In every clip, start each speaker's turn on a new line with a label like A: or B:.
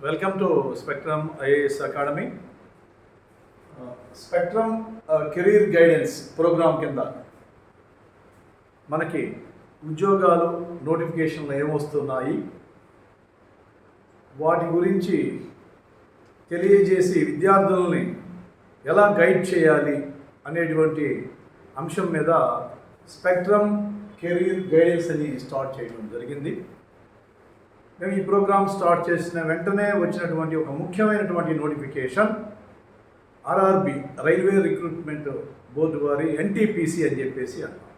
A: Welcome to spectrum IAS academy. Spectrum career guidance programme కింద మనకి ఉద్యోగాలు నోటిఫికేషన్లు ఏమొస్తున్నాయి, వాటి గురించి తెలియజేసి విద్యార్థులని ఎలా గైడ్ చేయాలి అనేటువంటి అంశం మీద స్పెక్ట్రమ్ కెరీర్ గైడెన్స్ అని స్టార్ట్ చేయడం జరిగింది. మేము ఈ ప్రోగ్రామ్ స్టార్ట్ చేసిన వెంటనే వచ్చినటువంటి ఒక ముఖ్యమైనటువంటి notification RRB railway recruitment board వారి ఎన్టీపీసీ అని చెప్పేసి అన్నారు.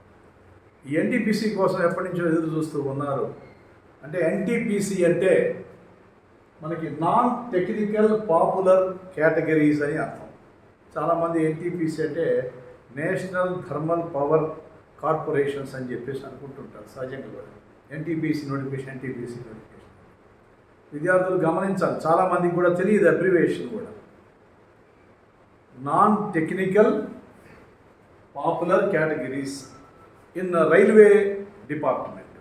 A: ఈ ఎన్టీపీసీ కోసం ఎప్పటి నుంచో ఎదురు చూస్తూ ఉన్నారు. అంటే ఎన్టీపీసీ అంటే మనకి నాన్ టెక్నికల్ పాపులర్ కేటగిరీస్ అని అర్థం. చాలామంది ఎన్టీపీసీ అంటే నేషనల్ థర్మల్ పవర్ కార్పొరేషన్స్ అని చెప్పేసి అనుకుంటుంటారు. సహజంగా కూడా ఎన్టీపీసీ నోటిఫికేషన్, ఎన్టీపీసీ నోటిఫికేషన్ విద్యార్థులు గమనించాలి. చాలామందికి కూడా తెలియదు అబ్రివేషన్ కూడా. Non technical popular categories in railway department.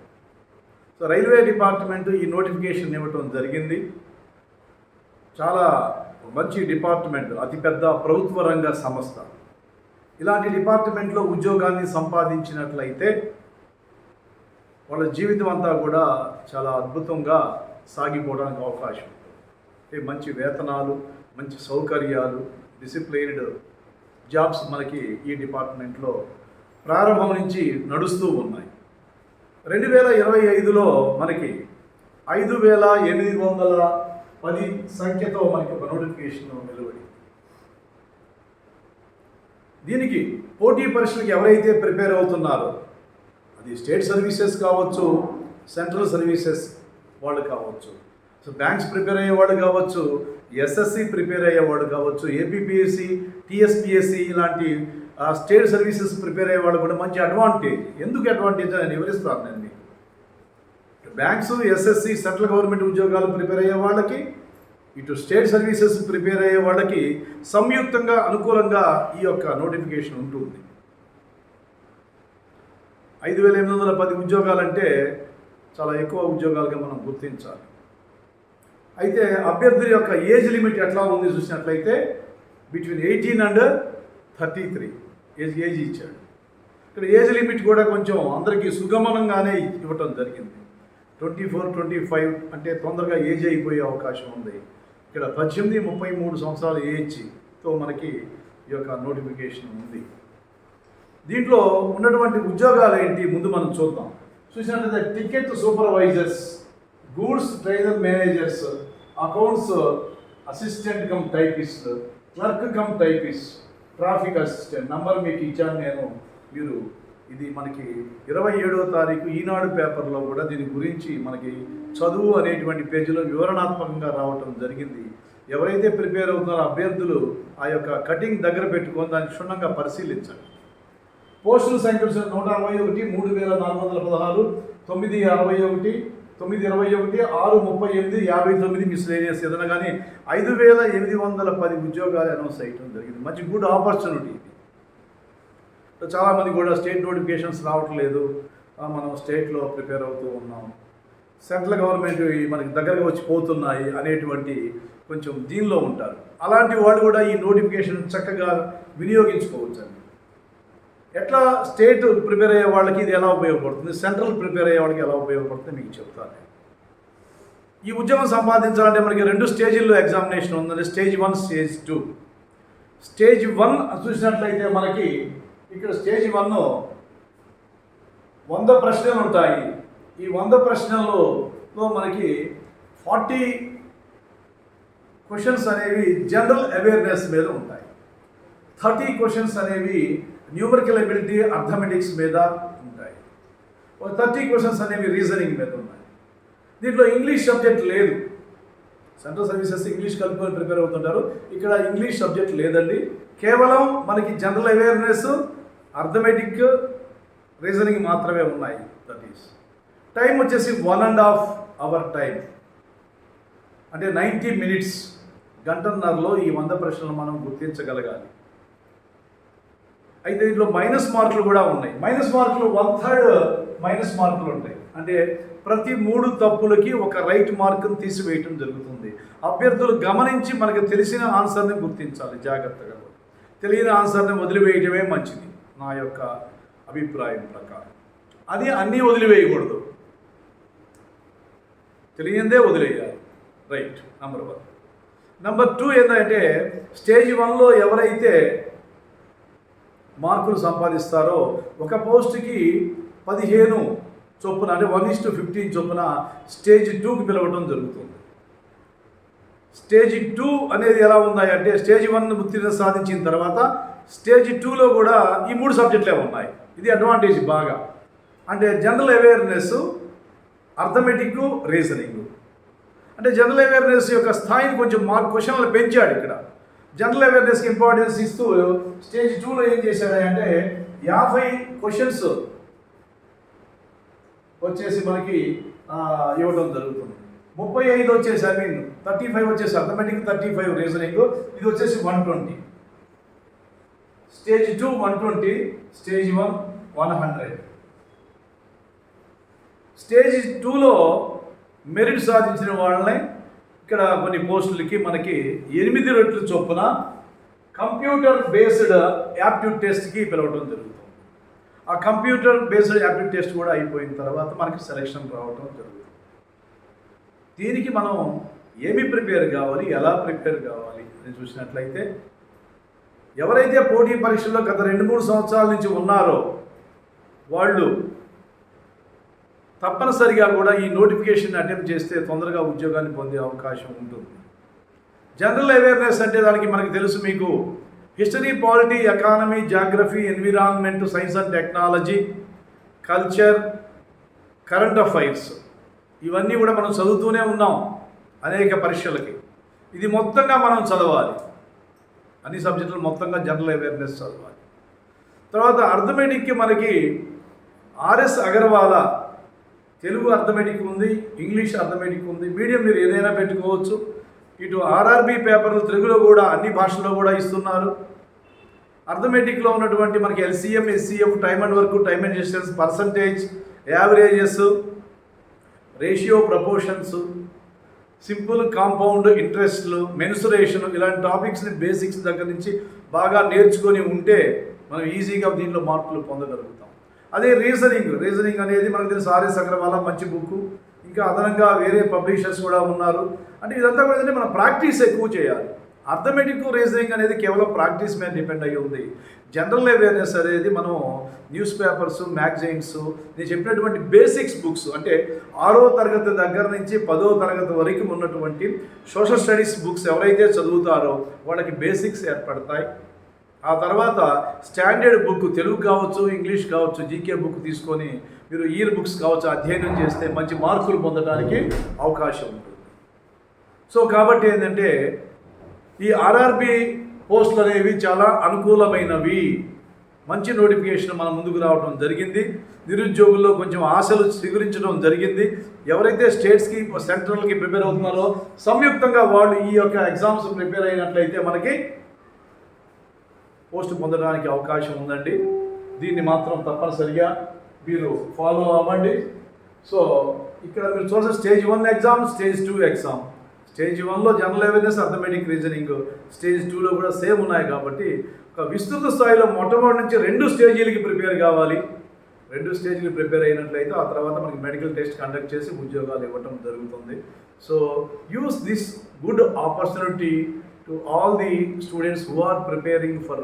A: So railway department ఈ నోటిఫికేషన్ ఇవ్వటం జరిగింది. చాలా మంచి డిపార్ట్మెంట్, అతిపెద్ద ప్రభుత్వ రంగ సంస్థ. ఇలాంటి డిపార్ట్మెంట్లో ఉద్యోగాన్ని సంపాదించినట్లయితే వాళ్ళ జీవితం అంతా కూడా చాలా అద్భుతంగా సాగిపోవడానికి అవకాశం ఉంటుంది. మంచి వేతనాలు, మంచి సౌకర్యాలు, డిసిప్లైన్డ్ జాబ్స్ మనకి ఈ డిపార్ట్మెంట్లో ప్రారంభం నుంచి నడుస్తూ ఉన్నాయి. 2025లో మనకి 5810 సంఖ్యతో మనకి ఒక నోటిఫికేషన్ వెలువడి. దీనికి పోటీ పరీక్షలకు ఎవరైతే ప్రిపేర్ అవుతున్నారో, అది స్టేట్ సర్వీసెస్ కావచ్చు, సెంట్రల్ సర్వీసెస్ వాళ్ళు కావచ్చు, సో బ్యాంక్స్ ప్రిపేర్ అయ్యేవాళ్ళు కావచ్చు, ఎస్ఎస్సి ప్రిపేర్ అయ్యేవాళ్ళు కావచ్చు, ఏపీపీఎస్సి, టీఎస్పీఎస్సి ఇలాంటి స్టేట్ సర్వీసెస్ ప్రిపేర్ అయ్యేవాళ్ళు కూడా మంచి అడ్వాంటేజ్. ఎందుకు అడ్వాంటేజ్ అని వివరిస్తాను నేను మీకు. బ్యాంక్స్, ఎస్ఎస్సి, సెంట్రల్ గవర్నమెంట్ ఉద్యోగాలు ప్రిపేర్ అయ్యే వాళ్ళకి, ఇటు స్టేట్ సర్వీసెస్ ప్రిపేర్ అయ్యే వాళ్ళకి సంయుక్తంగా అనుకూలంగా ఈ యొక్క నోటిఫికేషన్ ఉంటుంది. 5810 ఉద్యోగాలంటే చాలా ఎక్కువ ఉద్యోగాలుగా మనం గుర్తించాలి. అయితే అభ్యర్థుల యొక్క ఏజ్ లిమిట్ ఎట్లా ఉంది చూసినట్లయితే బిట్వీన్ 18 and 33 ఏజ్ ఇచ్చాడు. ఇక్కడ ఏజ్ లిమిట్ కూడా కొంచెం అందరికీ సుగమనంగానే ఇవ్వటం జరిగింది. 24, 25 అంటే తొందరగా ఏజ్ అయిపోయే అవకాశం ఉంది. ఇక్కడ 18, 33 సంవత్సరాల ఏజ్తో మనకి ఈ యొక్క నోటిఫికేషన్ ఉంది. దీంట్లో ఉన్నటువంటి ఉద్యోగాలు ఏంటి ముందు మనం చూద్దాం. చూసినట్లయితే ticket supervisors, goods trainer managers, accounts assistant cum typist, clerk cum typist, traffic assistant. Number మీకు ఇచ్చాను నేను. మీరు ఇది మనకి 27వ తారీఖు ఈనాడు పేపర్లో కూడా దీని గురించి మనకి చదువు అనేటువంటి పేజీలో వివరణాత్మకంగా రావటం జరిగింది. ఎవరైతే ప్రిపేర్ అవుతున్నారో అభ్యర్థులు ఆ యొక్క కటింగ్ దగ్గర పెట్టుకొని దాన్ని క్షుణ్ణంగా పరిశీలించండి. పోస్టుల సంఖ్యలు 161, 3416, 961, 921, 638, 59 మిస్లేనియస్ ఏదైనా కానీ 5810 ఉద్యోగాలు అనౌన్స్ అయ్యడం జరిగింది. మంచి గుడ్ ఆపర్చునిటీ ఇది. చాలామంది కూడా స్టేట్ నోటిఫికేషన్స్ రావట్లేదు, మనం స్టేట్లో ప్రిపేర్ అవుతూ ఉన్నాం, సెంట్రల్ గవర్నమెంట్ మనకి దగ్గరగా వచ్చి పోతున్నాయి అనేటువంటి కొంచెం దీనిలో ఉంటారు. అలాంటి వాళ్ళు కూడా ఈ నోటిఫికేషన్ చక్కగా వినియోగించుకోవచ్చండి. ఎట్లా స్టేట్ ప్రిపేర్ అయ్యే వాళ్ళకి ఇది ఎలా ఉపయోగపడుతుంది, సెంట్రల్ ప్రిపేర్ అయ్యే వాళ్ళకి ఎలా ఉపయోగపడుతుంది మీకు చెప్తాను. ఈ ఉద్యోగం సంపాదించాలంటే మనకి 2 స్టేజీల్లో ఎగ్జామినేషన్ ఉందండి. Stage 1, stage 2. స్టేజ్ 1 చూసినట్లయితే మనకి ఇక్కడ స్టేజ్ 1 100 ప్రశ్నలు ఉంటాయి. ఈ 100 ప్రశ్నల్లో మనకి 40 క్వశ్చన్స్ అనేవి జనరల్ అవేర్నెస్ మీద ఉంటాయి. 30 క్వశ్చన్స్ అనేవి న్యూమరికల్ ఎబిలిటీ, అర్థమెటిక్స్ మీద ఉంటాయి. 30 క్వశ్చన్స్ అనేవి రీజనింగ్ మీద ఉన్నాయి. దీంట్లో ఇంగ్లీష్ సబ్జెక్ట్ లేదు. సెంట్రల్ సర్వీసెస్ ఇంగ్లీష్ కలుపుకొని ప్రిపేర్ అవుతుంటారు. ఇక్కడ ఇంగ్లీష్ సబ్జెక్ట్ లేదండి. కేవలం మనకి జనరల్ అవేర్నెస్, అర్థమెటిక్, రీజనింగ్ మాత్రమే ఉన్నాయి. దట్ ఈస్ టైం వచ్చేసి 1.5 hour టైం, అంటే 90 minutes, గంటన్నరలో ఈ 100 ప్రశ్నలు మనం గుర్తించగలగాలి. అయితే దీంట్లో మైనస్ మార్కులు కూడా ఉన్నాయి. మైనస్ మార్కులు 1/3 మైనస్ మార్కులు ఉంటాయి. అంటే ప్రతి 3 తప్పులకి ఒక రైట్ మార్కును తీసివేయటం జరుగుతుంది. అభ్యర్థులు గమనించి మనకు తెలిసిన ఆన్సర్ని గుర్తించాలి జాగ్రత్తగా. తెలియని ఆన్సర్ని వదిలివేయటమే మంచిది నా యొక్క అభిప్రాయం ప్రకారం. అది అన్నీ వదిలివేయకూడదు, తెలియందే వదిలేయాలి. Right, number 1. నెంబర్ 2 ఏంటంటే స్టేజ్ 1లో ఎవరైతే మార్కులు సంపాదిస్తారో ఒక పోస్ట్కి 15 చొప్పున అంటే 1:15 చొప్పున స్టేజ్ 2కి పిలవడం జరుగుతుంది. స్టేజ్ 2 అనేది ఎలా ఉన్నాయంటే స్టేజ్ 1 ఉత్తీర్ణత సాధించిన తర్వాత స్టేజ్ 2లో కూడా ఈ 3 సబ్జెక్టులే ఉన్నాయి. ఇది అడ్వాంటేజ్ బాగా. అంటే జనరల్ అవేర్నెస్, అర్థమెటిక్, రీజనింగ్. అంటే జనరల్ అవేర్నెస్ యొక్క స్థాయిని కొంచెం క్వశ్చన్లు పెంచాడు ఇక్కడ. జనరల్ అవేర్నెస్కి ఇంపార్టెన్స్ ఇస్తూ స్టేజ్ 2లో ఏం చేశాడంటే 50 క్వశ్చన్స్ వచ్చేసి మనకి ఇవ్వడం జరుగుతుంది. 35 వచ్చేసి 35 వచ్చేసి అర్థమెటిక్, 35 రీజనింగ్. ఇది వచ్చేసి 120. Stage 2 120, stage 1 100. స్టేజ్ 2లో మెరిట్ సాధించిన వాళ్ళని ఇక్కడ కొన్ని పోస్టులకి మనకి 8 రెట్లు చొప్పున కంప్యూటర్ బేస్డ్ యాప్ట్యూడ్ టెస్ట్కి పిలవడం జరుగుతుంది. ఆ కంప్యూటర్ బేస్డ్ యాప్ట్యూడ్ టెస్ట్ కూడా అయిపోయిన తర్వాత మనకి సెలెక్షన్ రావడం జరుగుతుంది. దీనికి మనం ఏమి ప్రిపేర్ కావాలి, ఎలా ప్రిపేర్ కావాలి అని చూసినట్లయితే ఎవరైతే పోటీ పరీక్షల్లో గత 2-3 సంవత్సరాల నుంచి ఉన్నారో వాళ్ళు తప్పనిసరిగా కూడా ఈ నోటిఫికేషన్ అటెంప్ట్ చేస్తే తొందరగా ఉద్యోగాన్ని పొందే అవకాశం ఉంటుంది. జనరల్ అవేర్నెస్ అంటే దానికి మనకి తెలుసు, మీకు history, polity, economy, geography, environment, science and technology, culture, current affairs ఇవన్నీ కూడా మనం చదువుతూనే ఉన్నాం అనేక పరీక్షలకి. ఇది మొత్తంగా మనం చదవాలి, అన్ని సబ్జెక్టులు మొత్తంగా జనరల్ అవేర్నెస్ చదవాలి. తర్వాత అర్థమెటిక్కి మనకి ఆర్ఎస్ అగర్వాల తెలుగు అర్థమెటిక్ ఉంది, ఇంగ్లీష్ అర్థమెటిక్ ఉంది. మీడియం మీరు ఏదైనా పెట్టుకోవచ్చు. ఇటు ఆర్ఆర్బి పేపర్లు తెలుగులో కూడా అన్ని భాషల్లో కూడా ఇస్తున్నారు. అర్థమెటిక్లో ఉన్నటువంటి మనకి ఎల్సిఎం, ఎస్సిఎఫ్, time and work, time and distance, percentage, averages, ratio, proportions, simple, compound, ఇంట్రెస్ట్లు, మెన్సురేషన్ ఇలాంటి టాపిక్స్ని బేసిక్స్ దగ్గర నుంచి బాగా నేర్చుకొని ఉంటే మనం ఈజీగా దీనిలో మార్కులు పొందగలుగుతాం. అదే రీజనింగ్ అనేది మనకు తెలుసు, ఆర్ఎస్ అగర్వాల మంచి బుక్, ఇంకా అదనంగా వేరే పబ్లిషర్స్ కూడా ఉన్నారు. అంటే ఇదంతా కూడా ఏంటంటే మనం ప్రాక్టీస్ ఎక్కువ చేయాలి. అర్థమెటిక్, రీజనింగ్ అనేది కేవలం ప్రాక్టీస్ మీద డిపెండ్ అయ్యి ఉంది. జనరల్ అవేర్నెస్ అనేది మనం న్యూస్ పేపర్స్, మ్యాగజైన్స్, నేను చెప్పినటువంటి బేసిక్స్ బుక్స్ అంటే 6వ తరగతి దగ్గర నుంచి 10వ తరగతి వరకు ఉన్నటువంటి సోషల్ స్టడీస్ బుక్స్ ఎవరైతే చదువుతారో వాళ్ళకి బేసిక్స్ ఏర్పడతాయి. ఆ తర్వాత స్టాండర్డ్ బుక్ తెలుగు కావచ్చు, ఇంగ్లీష్ కావచ్చు, జీకే బుక్ తీసుకొని మీరు ఇయర్ బుక్స్ కావచ్చు అధ్యయనం చేస్తే మంచి మార్కులు పొందడానికి అవకాశం ఉంటుంది. సో కాబట్టి ఏంటంటే ఈ ఆర్ఆర్బి పోస్టులు అనేవి చాలా అనుకూలమైనవి. మంచి నోటిఫికేషన్ మన ముందుకు రావడం జరిగింది. నిరుద్యోగుల్లో కొంచెం ఆశలు స్వీకరించడం జరిగింది. ఎవరైతే స్టేట్స్కి, సెంట్రల్కి ప్రిపేర్ అవుతున్నారో సంయుక్తంగా వాళ్ళు ఈ యొక్క ఎగ్జామ్స్ ప్రిపేర్ అయినట్లయితే మనకి పోస్ట్ పొందడానికి అవకాశం ఉందండి. దీన్ని మాత్రం తప్పనిసరిగా మీరు ఫాలో అవ్వండి. సో ఇక్కడ మీరు చూసిన stage 1 exam, stage 2 exam. Stage 1లో general awareness, arithmetic, reasoning, stage 2లో కూడా సేమ్ ఉన్నాయి. కాబట్టి ఒక విస్తృత స్థాయిలో మొట్టమొదటి నుంచి 2 స్టేజీలకి ప్రిపేర్ కావాలి. 2 స్టేజీలు ప్రిపేర్ అయినట్లయితే ఆ తర్వాత మనకి మెడికల్ టెస్ట్ కండక్ట్ చేసి ఉద్యోగాలు ఇవ్వటం జరుగుతుంది. So use this good opportunity to all the students who are preparing for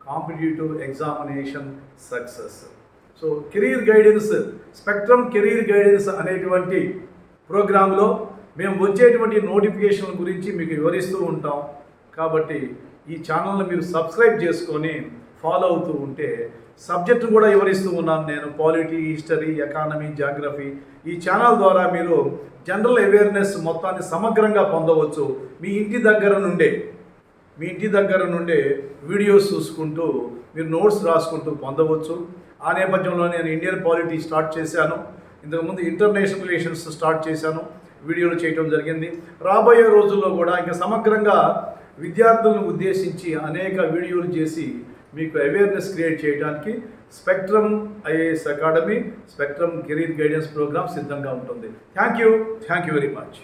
A: competitive examination success. So career guidance, spectrum career guidance అనేటువంటి ప్రోగ్రాంలో మేము వచ్చేటువంటి నోటిఫికేషన్ గురించి మీకు వివరిస్తూ ఉంటాం. కాబట్టి ఈ ఛానల్ని మీరు సబ్స్క్రైబ్ చేసుకొని ఫాలో అవుతూ ఉంటే సబ్జెక్టు కూడా వివరిస్తూ ఉన్నాను నేను. పాలిటీ, హిస్టరీ, ఎకానమీ, జాగ్రఫీ ఈ ఛానల్ ద్వారా మీరు జనరల్ అవేర్నెస్ మొత్తాన్ని సమగ్రంగా పొందవచ్చు. మీ ఇంటి దగ్గర నుండే వీడియోస్ చూసుకుంటూ మీరు నోట్స్ రాసుకుంటూ పొందవచ్చు. ఆ నేపథ్యంలో నేను ఇండియన్ పాలిటీ స్టార్ట్ చేశాను. ఇంతకుముందు ఇంటర్నేషనల్ రిలేషన్స్ స్టార్ట్ చేశాను, వీడియోలు చేయడం జరిగింది. రాబోయే రోజుల్లో కూడా ఇంకా సమగ్రంగా విద్యార్థులను ఉద్దేశించి అనేక వీడియోలు చేసి మీకు అవేర్నెస్ క్రియేట్ చేయడానికి spectrum IAS academy, spectrum career guidance programme సిద్ధంగా ఉంటుంది. Thank you very much.